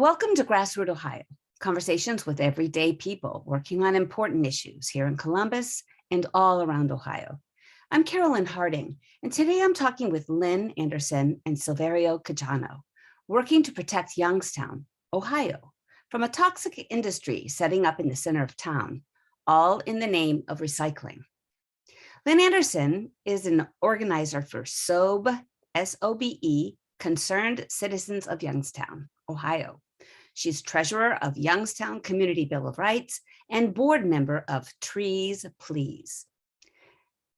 Welcome to GrassRoot Ohio, conversations with everyday people working on important issues here in Columbus and all around Ohio. I'm Carolyn Harding, and today I'm talking with Lynn Anderson and Silverio Caggiano, working to protect Youngstown, Ohio, from a toxic industry setting up in the center of town, all in the name of recycling. Lynn Anderson is an organizer for SOBE, S-O-B-E, Concerned Citizens of Youngstown, Ohio. She's treasurer of Youngstown Community Bill of Rights and board member of TreezPlease.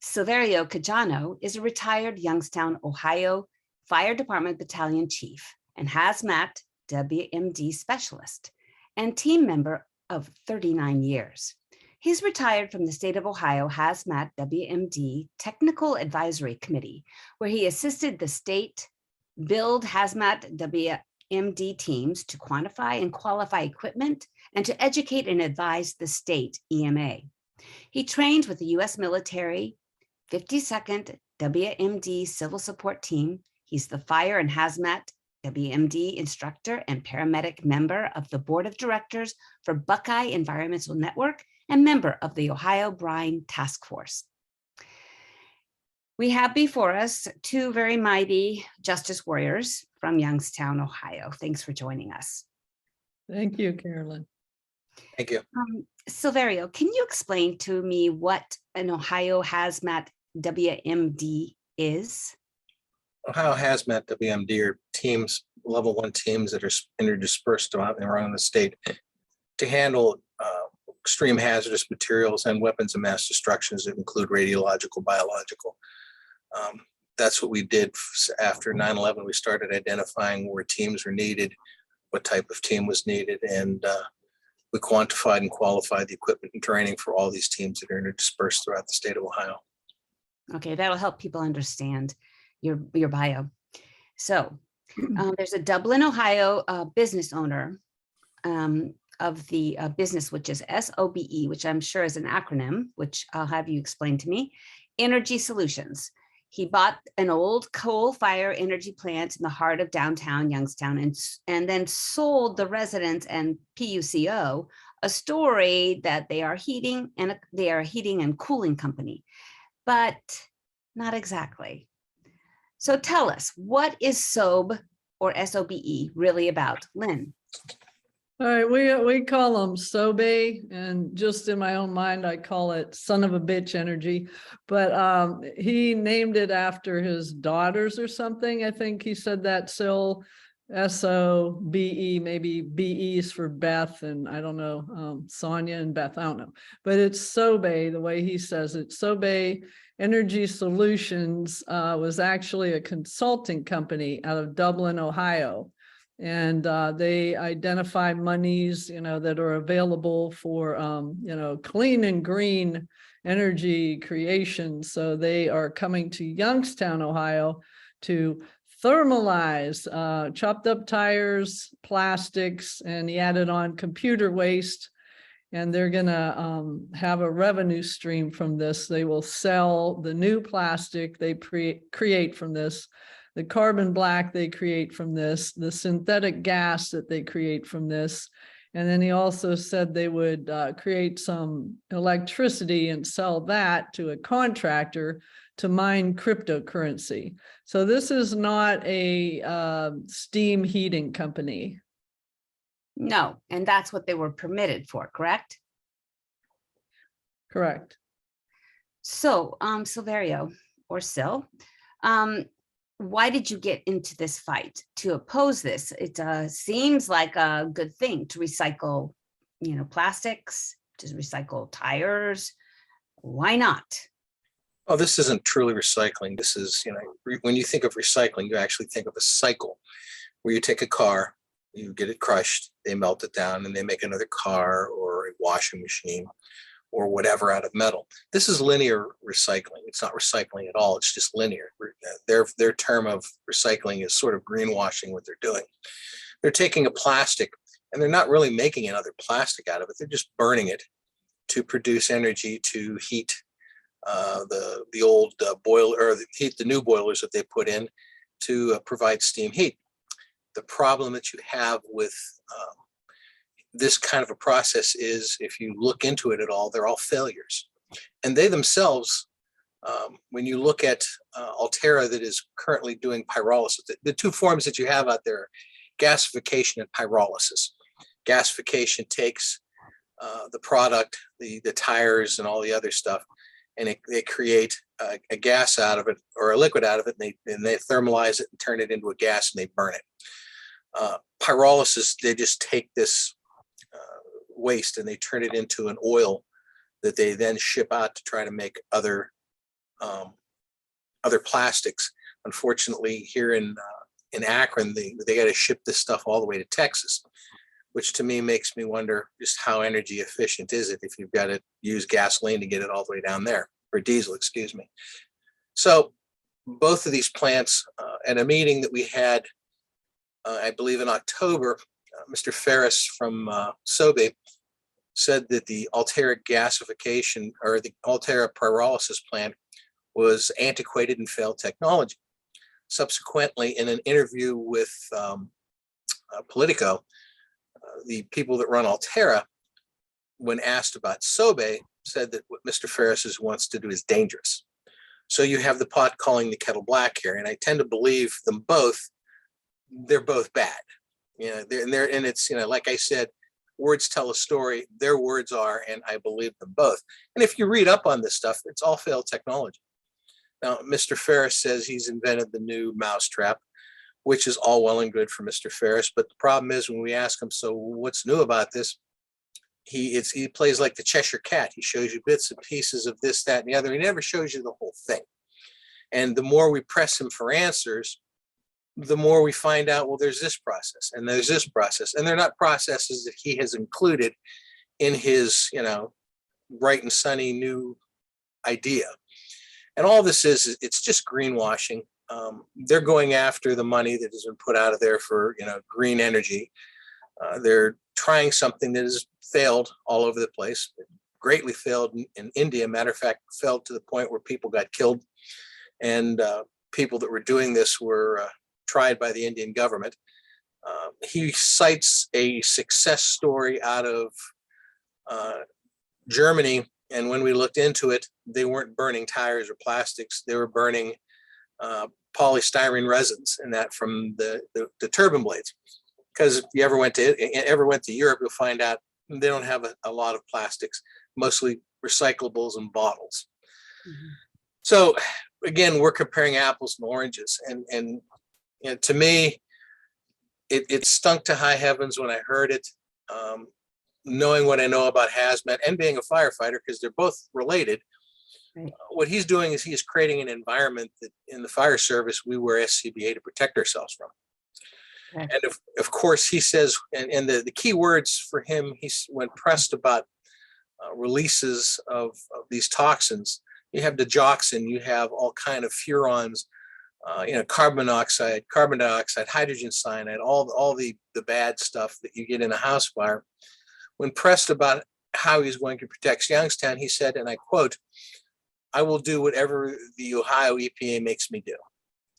Silverio Caggiano is a retired Youngstown, Ohio Fire Department Battalion Chief and hazmat WMD specialist and team member of 39 years. He's retired from the state of Ohio Hazmat WMD Technical Advisory Committee, where he assisted the state build hazmat WMD teams to quantify and qualify equipment and to educate and advise the state EMA. He trained with the U.S. military 52nd WMD Civil Support Team. He's the Fire and Hazmat WMD instructor and paramedic member of the Board of Directors for Buckeye Environmental Network and member of the Ohio Brine Task Force. We have before us two very mighty justice warriors from Youngstown, Ohio. Thanks for joining us. Thank you, Carolyn. Thank you. Silverio, can you explain to me what an Ohio Hazmat WMD is? Ohio Hazmat WMD are teams, level 1 teams that are interdispersed around the state to handle extreme hazardous materials and weapons of mass destruction that include radiological, biological. That's what we did after 9/11. We started identifying where teams were needed, what type of team was needed, and we quantified and qualified the equipment and training for all these teams that are interdispersed throughout the state of Ohio. Okay, that'll help people understand your bio. So there's a Dublin, Ohio business owner of the business, which is SOBE, which I'm sure is an acronym, which I'll have you explain to me, Energy Solutions. He bought an old coal fire energy plant in the heart of downtown Youngstown and then sold the residents and PUCO a story that they are heating and cooling company, but not exactly. So tell us, what is SOBE or SOBE really about? Lynn. All right, we call them SOBE, and just in my own mind, I call it son of a bitch energy. But he named it after his daughters or something. I think he said that, Sil, SOBE, maybe BE's for Beth, and I don't know, Sonia and Beth, I don't know. But it's SOBE, the way he says it. SOBE Energy Solutions was actually a consulting company out of Dublin, Ohio. And they identify monies, that are available for, clean and green energy creation. So they are coming to Youngstown, Ohio to thermalize chopped up tires, plastics, and he added on computer waste. And they're going to have a revenue stream from this. They will sell the new plastic they create from this, the carbon black they create from this, the synthetic gas that they create from this. And then he also said they would create some electricity and sell that to a contractor to mine cryptocurrency. So this is not a steam heating company. No, and that's what they were permitted for, correct? Correct. So, Silverio or Sil, why did you get into this fight to oppose this? It seems like a good thing to recycle, plastics, to recycle tires. Why not? Oh, this isn't truly recycling. This is, when you think of recycling, you actually think of a cycle where you take a car, you get it crushed, they melt it down, and they make another car or a washing machine or whatever out of metal. This is linear recycling. It's not recycling at all. It's just linear. Their term of recycling is sort of greenwashing what they're doing. They're taking a plastic and they're not really making another plastic out of it. They're just burning it to produce energy to heat the old boiler, or heat the new boilers that they put in to provide steam heat. The problem that you have with this kind of a process is, if you look into it at all, they're all failures. And they themselves, when you look at Altera that is currently doing pyrolysis, the two forms that you have out there, gasification and pyrolysis. Gasification takes the product, the tires and all the other stuff, and they create a gas out of it, or a liquid out of it, and they thermalize it and turn it into a gas, and they burn it. Pyrolysis, they just take this waste and they turn it into an oil that they then ship out to try to make other plastics. Unfortunately, here in Akron, they got to ship this stuff all the way to Texas, which to me makes me wonder just how energy efficient is it if you've got to use gasoline to get it all the way down there, or diesel, excuse me. So both of these plants, at a meeting that we had, I believe in October, Mr. Ferris from SOBE said that the Altera gasification, or the Altera pyrolysis plant, was antiquated and failed technology. Subsequently, in an interview with Politico, the people that run Altera, when asked about SOBE, said that what Mr. Ferris wants to do is dangerous. So you have the pot calling the kettle black here, and I tend to believe them both. They're both bad, and it's, like I said, words tell a story. Their words are, and I believe them both. And if you read up on this stuff, it's all failed technology. Now, Mr. Ferris says he's invented the new mousetrap, which is all well and good for Mr. Ferris. But the problem is, when we ask him, so what's new about this? He plays like the Cheshire Cat. He shows you bits and pieces of this, that, and the other. He never shows you the whole thing. And the more we press him for answers, the more we find out, well, there's this process and there's this process, and they're not processes that he has included in his, bright and sunny new idea. And all this is, it's just greenwashing. They're going after the money that has been put out of there for, green energy. They're trying something that has failed all over the place. It greatly failed in India. Matter of fact, failed to the point where people got killed, and people that were doing this were tried by the Indian government. He cites a success story out of Germany, and when we looked into it, they weren't burning tires or plastics. They were burning polystyrene resins, and that from the turbine blades. Because if you ever went to Europe, you'll find out they don't have a lot of plastics, mostly recyclables and bottles. Mm-hmm. So again, we're comparing apples and oranges, and to me, it stunk to high heavens when I heard it. Knowing what I know about hazmat and being a firefighter, because they're both related. Right. What he's doing is he's creating an environment that in the fire service, we wear SCBA to protect ourselves from. Right. And of course, he says, and the key words for him, when pressed about releases of these toxins, you have digoxin, you have all kind of furans, carbon dioxide, hydrogen cyanide, all the bad stuff that you get in a house fire. When pressed about how he's going to protect Youngstown, he said, and I quote, "I will do whatever the Ohio EPA makes me do."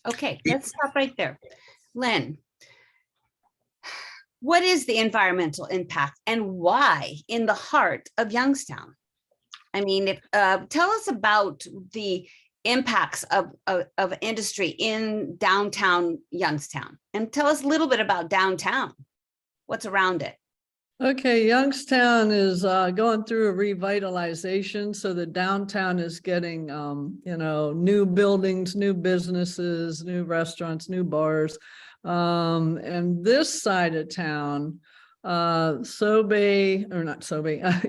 Okay, let's stop right there. Lynn, what is the environmental impact and why in the heart of Youngstown? I mean, tell us about the impacts of industry in downtown Youngstown, and tell us a little bit about downtown. What's around it? Okay, Youngstown is going through a revitalization. So the downtown is getting, new buildings, new businesses, new restaurants, new bars. And this side of town,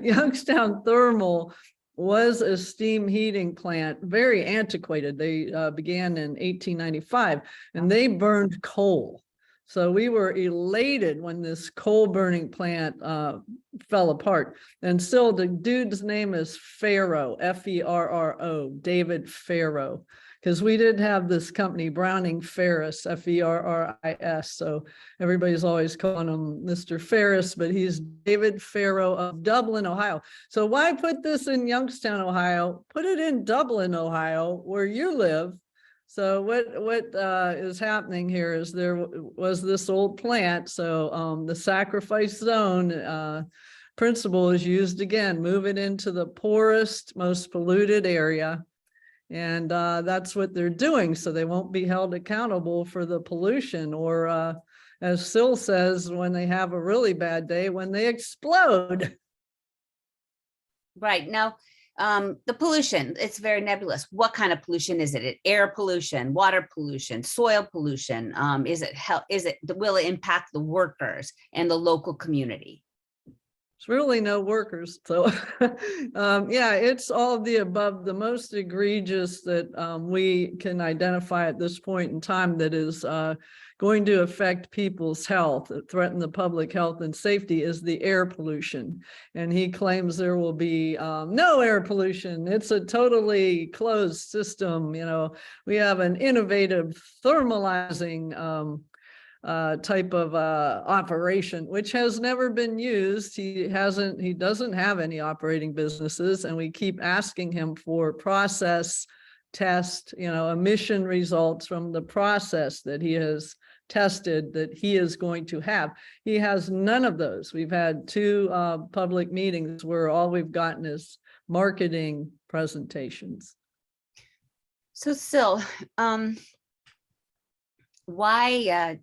Youngstown Thermal was a steam heating plant, very antiquated. They began in 1895, and they burned coal. So we were elated when this coal burning plant fell apart. And still the dude's name is Ferro, F-E-R-R-O, David Ferro, because we did have this company, Browning Ferris, F-E-R-R-I-S. So everybody's always calling him Mr. Ferris, but he's David Ferro of Dublin, Ohio. So why put this in Youngstown, Ohio? Put it in Dublin, Ohio, where you live. So what is happening here is there was this old plant. So the sacrifice zone principle is used again, move it into the poorest, most polluted area. And that's what they're doing. So they won't be held accountable for the pollution, or as Sil says, when they have a really bad day, when they explode. Right. Now, the pollution, it's very nebulous. What kind of pollution is it? Air pollution, water pollution, soil pollution? Will it impact the workers and the local community? It's really no workers. So yeah, it's all of the above. The most egregious that we can identify at this point in time that is going to affect people's health, threaten the public health and safety, is the air pollution. And he claims there will be no air pollution. It's a totally closed system. You know, we have an innovative thermalizing type of operation, which has never been used. He doesn't have any operating businesses, and we keep asking him for process test, emission results from the process that he has tested that he is going to have. He has none of those. We've had 2 public meetings where all we've gotten is marketing presentations. So Sil, why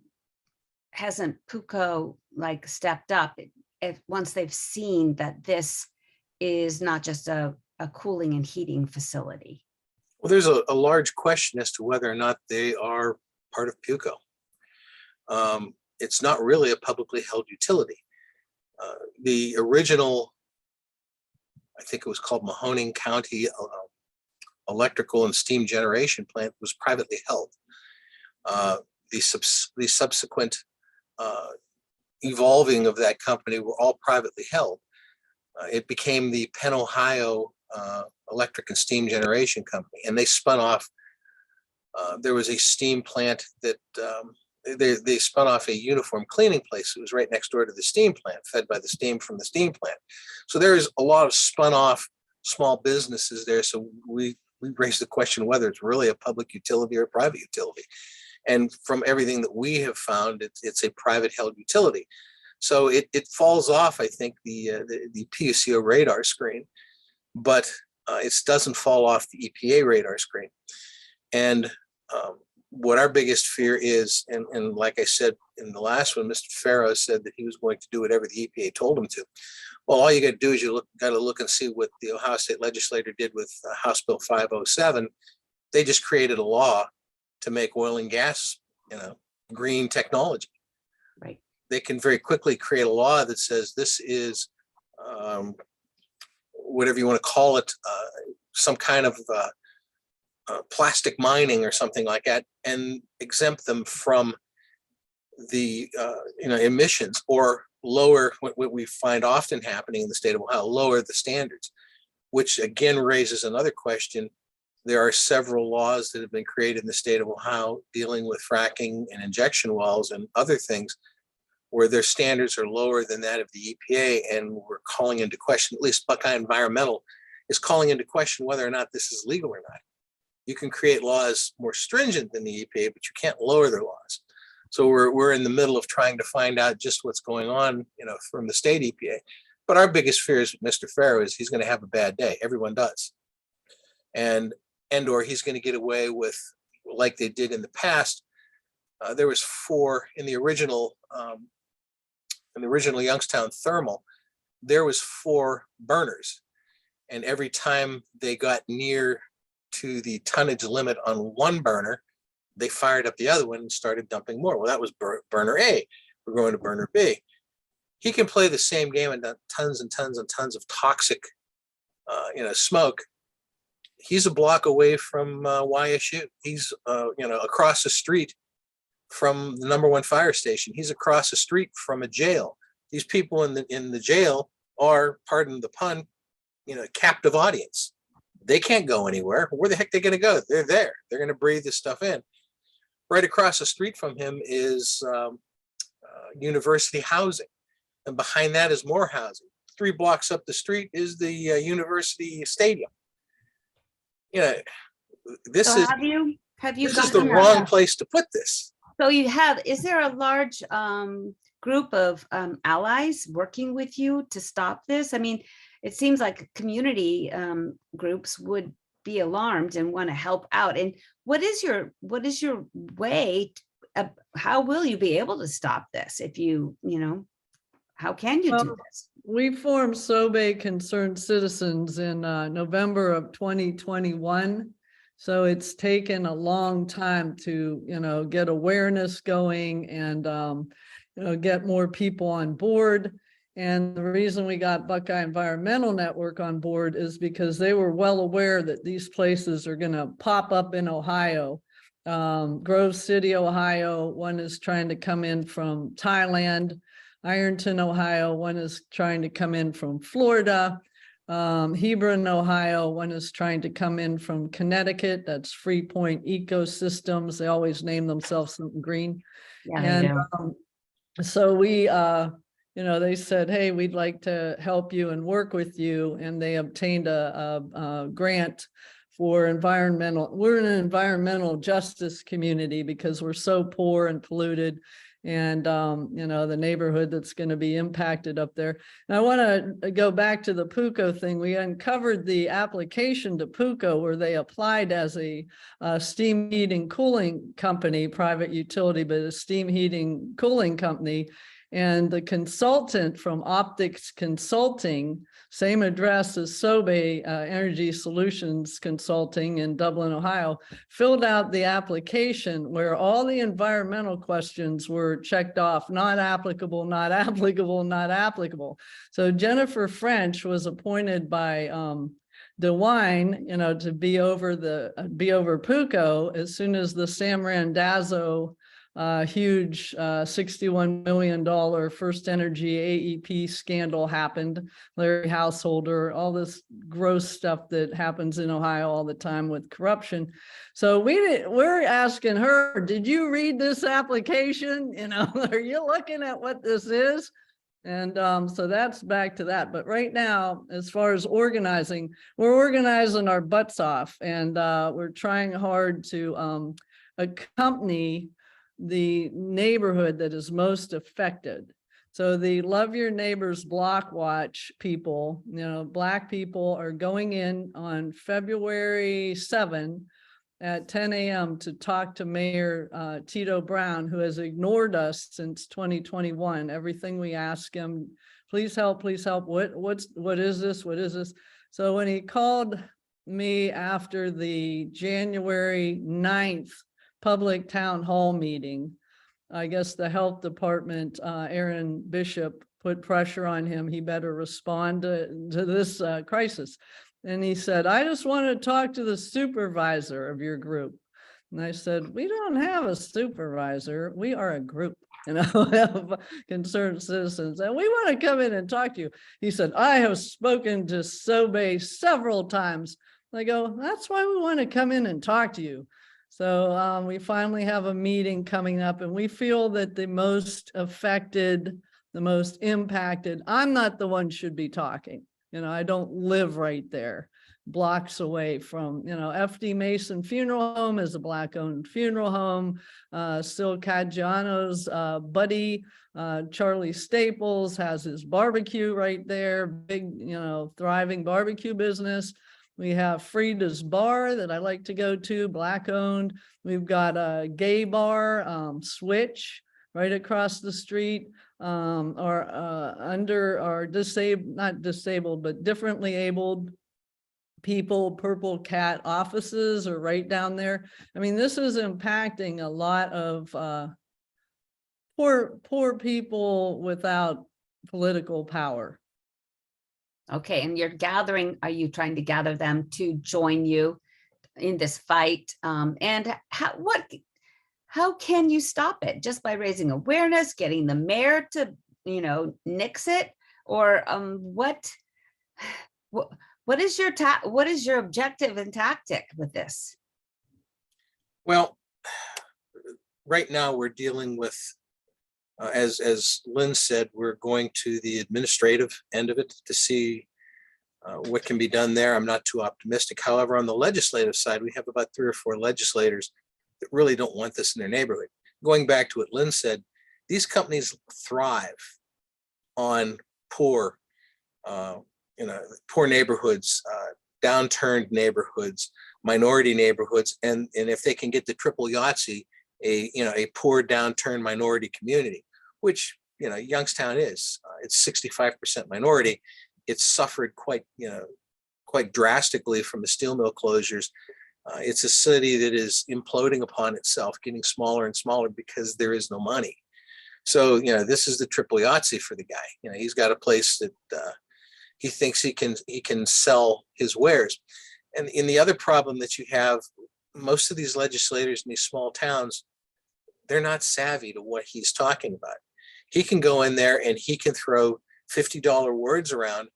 hasn't PUCO stepped up if once they've seen that this is not just a cooling and heating facility? Well, there's a large question as to whether or not they are part of PUCO. It's not really a publicly held utility. The original, I think it was called Mahoning County Electrical and Steam Generation Plant, was privately held. The subsequent evolving of that company were all privately held. It became the Penn, Ohio Electric and Steam Generation Company, and they spun off. There was a steam plant that they spun off a uniform cleaning place. It was right next door to the steam plant, fed by the steam from the steam plant. So there's a lot of spun off small businesses there. So we raised the question whether it's really a public utility or a private utility. And from everything that we have found, it's a private held utility. So it falls off, I think, the PUCO radar screen, but it doesn't fall off the EPA radar screen. And what our biggest fear is, and like I said in the last one, Mr. Farrow said that he was going to do whatever the EPA told him to. Well, all you got to do is got to look and see what the Ohio State Legislature did with House Bill 507. They just created a law to make oil and gas, green technology. Right. They can very quickly create a law that says this is whatever you want to call it, some kind of plastic mining or something like that, and exempt them from the emissions, or lower what we find often happening in the state of Ohio, lower the standards, which again raises another question. There are several laws that have been created in the state of Ohio dealing with fracking and injection wells and other things where their standards are lower than that of the EPA, and we're calling into question, at least Buckeye Environmental is calling into question whether or not this is legal or not. You can create laws more stringent than the EPA, but you can't lower their laws. So we're in the middle of trying to find out just what's going on, from the state EPA. But our biggest fear is Mr. Farrow is he's going to have a bad day. Everyone does. Or he's going to get away with, like they did in the past. There was 4 in the original Youngstown thermal. There was 4 burners, and every time they got near to the tonnage limit on one burner, they fired up the other one and started dumping more. Well, that was burner A. We're going to burner B. He can play the same game and tons and tons and tons of toxic, smoke. He's a block away from YSU. He's, across the street from the #1 fire station. He's across the street from a jail. These people in the jail are, pardon the pun, captive audience. They can't go anywhere. Where the heck are they going to go? They're there. They're going to breathe this stuff in. Right across the street from him is university housing. And behind that is more housing. 3 blocks up the street is the university stadium. This so is. Have you This is the gotten wrong place to put this. So you have, is there a large group of allies working with you to stop this? I mean, it seems like community groups would be alarmed and want to help out. And what is your way? How will you be able to stop this if you know, how can you do Well, this? we formed SOBE Concerned Citizens in November of 2021. So it's taken a long time to, you know, get awareness going and, you know, get more people on board. And the reason we got Buckeye Environmental Network on board is because they were well aware that these places are going to pop up in Ohio. Grove City, Ohio, one is trying to come in from Thailand. Ironton, Ohio, one is trying to come in from Florida. Hebron, Ohio, one is trying to come in from Connecticut. That's Freepoint Ecosystems. They always name themselves something green. Yeah, And so we, you know, they said, hey, we'd like to help you and work with you. And they obtained a grant for environmental. We're in an environmental justice community because we're so poor and polluted. And, you know, the neighborhood that's going to be impacted up there. And I want to go back to the PUCO thing. We uncovered the application to PUCO where they applied as a steam heating cooling company, private utility, but a steam heating cooling company. And the consultant from Optics Consulting, same address as SOBE Energy Solutions Consulting in Dublin, Ohio, filled out the application where all the environmental questions were checked off, not applicable, not applicable, not applicable. So Jennifer French was appointed by DeWine, you know, to be over PUCO as soon as the Sam Randazzo huge $61 million First Energy AEP scandal happened. Larry Householder, all this gross stuff that happens in Ohio all the time with corruption. So we're asking her, did you read this application? You know, are you looking at what this is? And so that's back to that. But right now, as far as organizing, we're organizing our butts off, and we're trying hard to accompany the neighborhood that is most affected. So the Love Your Neighbors Block Watch people, you know, Black people are going in on February 7 at 10 a.m. to talk to Mayor Tito Brown, who has ignored us since 2021. Everything we ask him, please help, please help. What is this? What is this? So when he called me after the January 9th public town hall meeting, I guess the health department, Aaron Bishop, put pressure on him. He better respond to this crisis. And he said, I just want to talk to the supervisor of your group. And I said, we don't have a supervisor. We are a group, you know, of concerned citizens. And we want to come in and talk to you. He said, I have spoken to SOBE several times. I go, that's why we want to come in and talk to you. So we finally have a meeting coming up, and we feel that the most affected, the most impacted, I'm not the one should be talking. You know, I don't live right there, blocks away from, you know, FD Mason Funeral Home is a Black-owned funeral home. Still Caggiano's buddy, Charlie Staples, has his barbecue right there, big, you know, thriving barbecue business. We have Frida's Bar that I like to go to, Black-owned. We've got a gay bar, Switch, right across the street. Under our not disabled, but differently abled people, Purple Cat offices are right down there. I mean, this is impacting a lot of poor people without political power. Okay, and are you trying to gather them to join you in this fight? And how can you stop it? Just by raising awareness, getting the mayor to, you know, nix it? Or what is your objective and tactic with this? Well, right now we're dealing with, as Lynn said, we're going to the administrative end of it to see what can be done there. I'm not too optimistic. However, on the legislative side, we have about 3 or 4 legislators that really don't want this in their neighborhood. Going back to what Lynn said, these companies thrive on poor, poor neighborhoods, downturned neighborhoods, minority neighborhoods, and if they can get the triple Yahtzee, a poor downturned minority community, which Youngstown is. It's 65% minority. It's suffered quite drastically from the steel mill closures. It's a city that is imploding upon itself, getting smaller and smaller because there is no money. So, this is the triple Yahtzee for the guy. He's got a place that he thinks he can sell his wares. And in the other problem that you have, most of these legislators in these small towns, they're not savvy to what he's talking about. He can go in there and he can throw $50 words around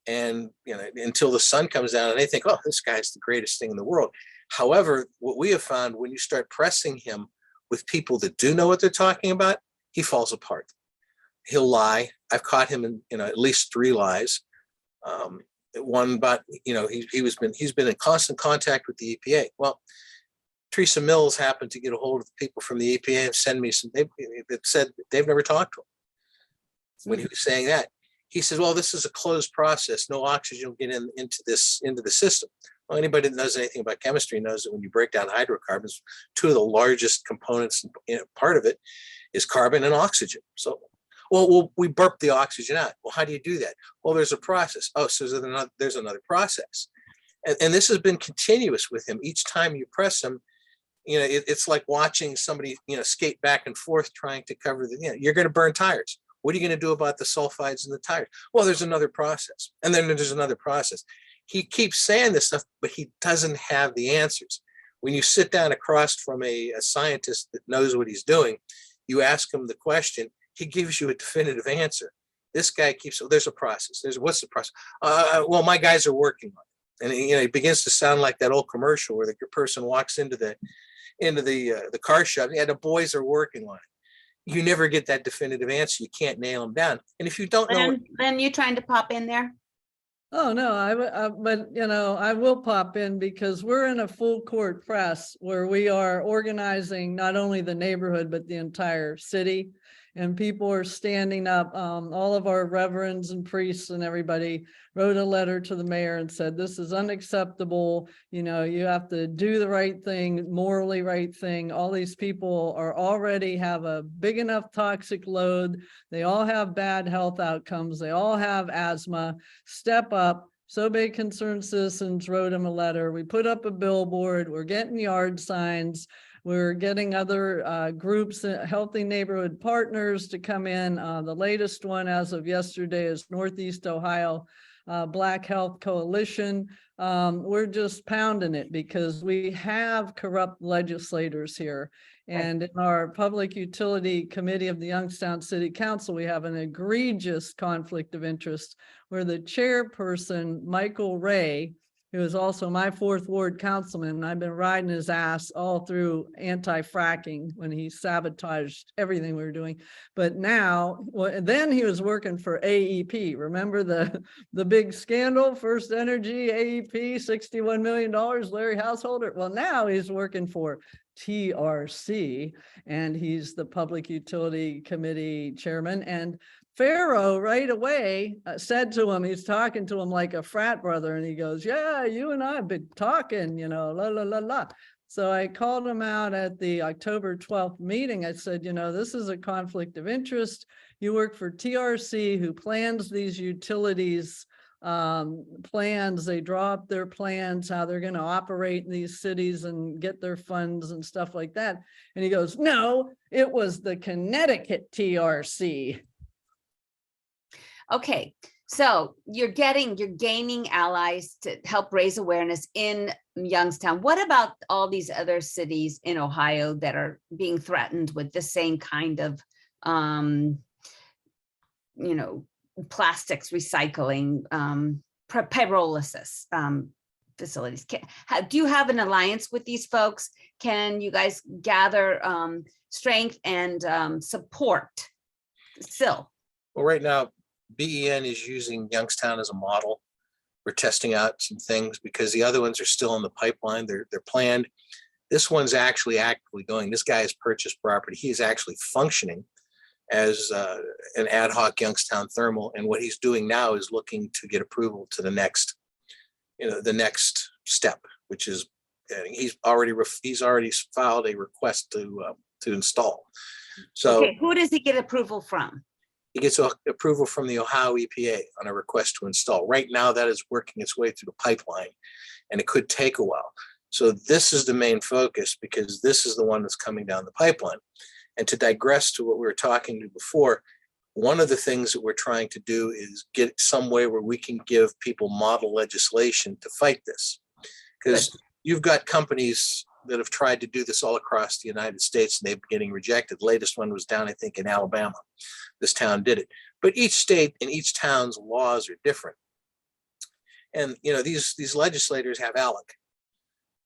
and until the sun comes down and they think, oh, this guy's the greatest thing in the world. However, what we have found, when you start pressing him with people that do know what they're talking about, he falls apart. He'll lie. I've caught him in at least 3 lies. One about he's been in constant contact with the EPA. Well, Teresa Mills happened to get a hold of the people from the EPA and send me some. They said they've never talked to him. When he was saying that, he says, "Well, this is a closed process. No oxygen will get into the system." Well, anybody that knows anything about chemistry knows that when you break down hydrocarbons, 2 of the largest components, part of it, is carbon and oxygen. So, well, we burp the oxygen out. Well, how do you do that? Well, there's a process. Oh, so there's another process, and this has been continuous with him. Each time you press him, it's like watching somebody, skate back and forth trying to cover the. You're going to burn tires. What are you going to do about the sulfides in the tires? Well, there's another process, and then there's another process. He keeps saying this stuff, but he doesn't have the answers. When you sit down across from a scientist that knows what he's doing, you ask him the question, he gives you a definitive answer. This guy there's a process. What's the process? Well, my guys are working on it. And it begins to sound like that old commercial where the person walks into the car shop. Yeah, the boys are working on it. You never get that definitive answer. You can't nail them down. And if you don't know, Lynn, you trying to pop in there? Oh, no, but I will pop in because we're in a full court press where we are organizing not only the neighborhood, but the entire city. And people are standing up. All of our reverends and priests and everybody wrote a letter to the mayor and said, this is unacceptable. You have to do the right thing, morally right thing. All these people already have a big enough toxic load. They all have bad health outcomes. They all have asthma. Step up. SOBE Concerned Citizens wrote him a letter. We put up a billboard. We're getting yard signs. We're getting other groups, Healthy Neighborhood Partners, to come in. The latest one as of yesterday is Northeast Ohio Black Health Coalition. We're just pounding it because we have corrupt legislators here. And in our Public Utility Committee of the Youngstown City Council, we have an egregious conflict of interest where the chairperson, Michael Ray, who is also my 4th Ward councilman, and I've been riding his ass all through anti-fracking when he sabotaged everything we were doing. But now, then he was working for AEP. Remember the big scandal, First Energy, AEP, $61 million, Larry Householder? Well, now he's working for TRC, and he's the Public Utility Committee chairman. And Pharaoh right away said to him, he's talking to him like a frat brother, and he goes, yeah, you and I have been talking, la, la, la, la. So I called him out at the October 12th meeting. I said, this is a conflict of interest. You work for TRC, who plans these utilities plans. They draw up their plans, how they're going to operate in these cities and get their funds and stuff like that. And he goes, no, it was the Connecticut TRC. Okay, so you're gaining allies to help raise awareness in Youngstown. What about all these other cities in Ohio that are being threatened with the same kind of, plastics recycling, pyrolysis facilities? Do you have an alliance with these folks? Can you guys gather strength and support still? Well, right now, BEN is using Youngstown as a model. We're testing out some things because the other ones are still in the pipeline. They're planned. This one's actually actively going. This guy has purchased property. He is actually functioning as an ad hoc Youngstown thermal. And what he's doing now is looking to get approval to the next, the next step, which is he's already filed a request to install. So Okay, who does he get approval from? he gets approval from the Ohio EPA on a request to install. Right now, that is working its way through the pipeline, and it could take a while. So this is the main focus, because this is the one that's coming down the pipeline. And to digress to what we were talking to before, one of the things that we're trying to do is get some way where we can give people model legislation to fight this. Because you've got companies that have tried to do this all across the United States, and they've been getting rejected. The latest one was down, I think, in Alabama. This town did it. But each state and each town's laws are different. And these legislators have ALEC.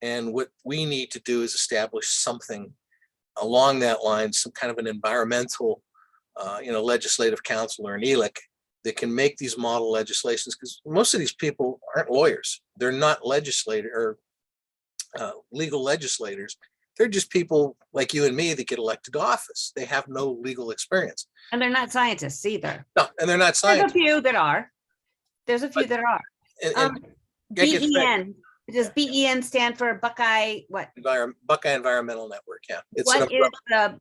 And what we need to do is establish something along that line, some kind of an environmental, legislative council or an ELEC that can make these model legislations, because most of these people aren't lawyers. They're not legal legislators. They're just people like you and me that get elected to office. They have no legal experience. And they're not scientists either. No, and they're not scientists. There's a few that are. There's a few that are. BEN. Does BEN stand for Buckeye what? Buckeye Environmental Network. Yeah.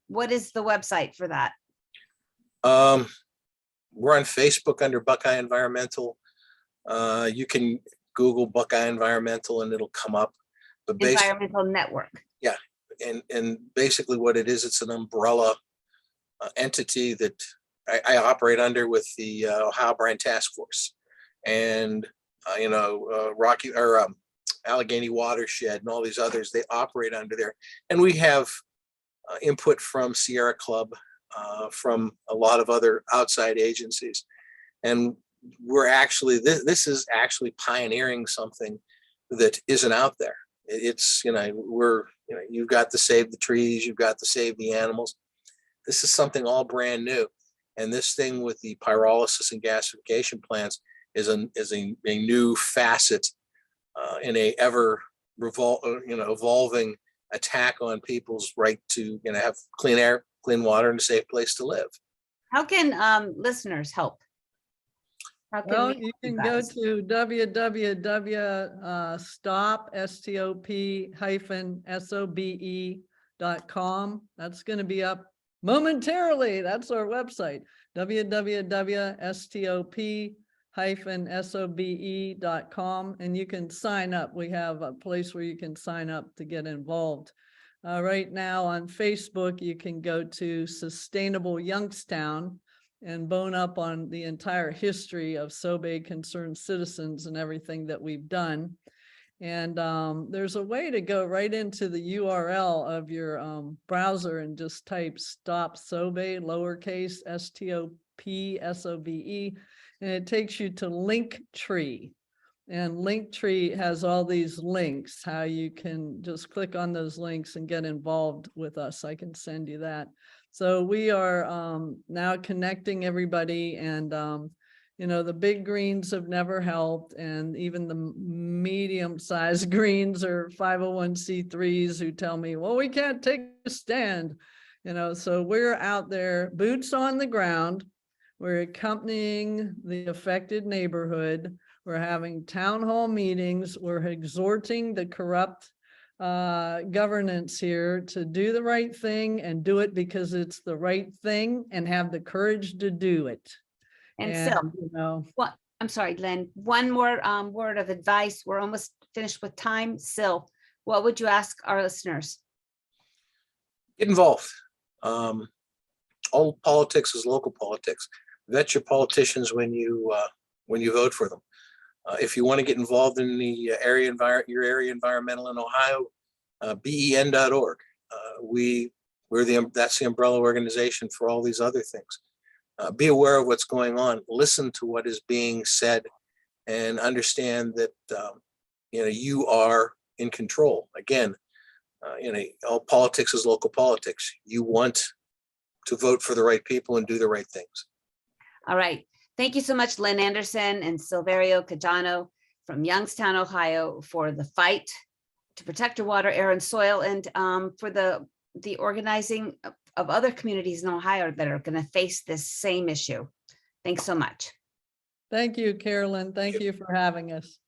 What is the website for that? We're on Facebook under Buckeye Environmental. You can Google Buckeye Environmental and it'll come up. But Environmental Network. Yeah, and basically what it is, it's an umbrella entity that I operate under with the Ohio Brine Task Force, and Allegheny Watershed and all these others. They operate under there, and we have input from Sierra Club, from a lot of other outside agencies, and we're actually this is actually pioneering something that isn't out there. It's you've got to save the trees, you've got to save the animals. This is something all brand new, and this thing with the pyrolysis and gasification plants is a new facet in a ever evolving attack on people's right to have clean air, clean water, and a safe place to live. How can listeners help? Well, you can go to www.stop-SOBE.com. That's going to be up momentarily. That's our website, www.stop-SOBE.com, and you can sign up. We have a place where you can sign up to get involved. Right now on Facebook, you can go to Sustainable Youngstown and bone up on the entire history of SOBE concerned citizens and everything that we've done. And there's a way to go right into the URL of your browser and just type Stop-SOBE, lowercase STOP-SOBE, and it takes you to Linktree. And Linktree has all these links, how you can just click on those links and get involved with us. I can send you that. So we are now connecting everybody, and the big greens have never helped, and even the medium-sized greens are 501c3s who tell me, well, we can't take a stand, so we're out there, boots on the ground. We're accompanying the affected neighborhood. We're having town hall meetings. We're exhorting the corrupt governance here to do the right thing and do it because it's the right thing, and have the courage to do it. And what? I'm sorry, Lynn, one more word of advice. We're almost finished with time. Sil, what would you ask our listeners? Get involved. All politics is local politics. Vet your politicians when you vote for them. If you want to get involved in the your area environmental in Ohio, ben.org. That's the umbrella organization for all these other things. Be aware of what's going on. Listen to what is being said, and understand that you are in control. Again, all politics is local politics. You want to vote for the right people and do the right things. All right. Thank you so much, Lynn Anderson and Silverio Caggiano from Youngstown, Ohio, for the fight to protect your water, air, and soil, and for the organizing of other communities in Ohio that are going to face this same issue. Thanks so much. Thank you, Carolyn. Thank you for having us.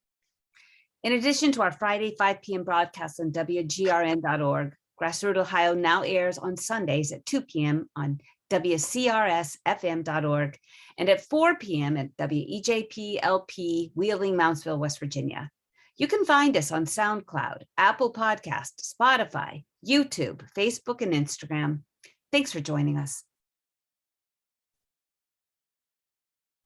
In addition to our Friday 5 p.m. broadcast on WGRN.org, GrassRoot Ohio now airs on Sundays at 2 p.m. on WCRSFM.org and at 4 p.m. at WEJP-LP, Wheeling, Moundsville, West Virginia. You can find us on SoundCloud, Apple Podcast, Spotify, YouTube, Facebook, and Instagram. Thanks for joining us.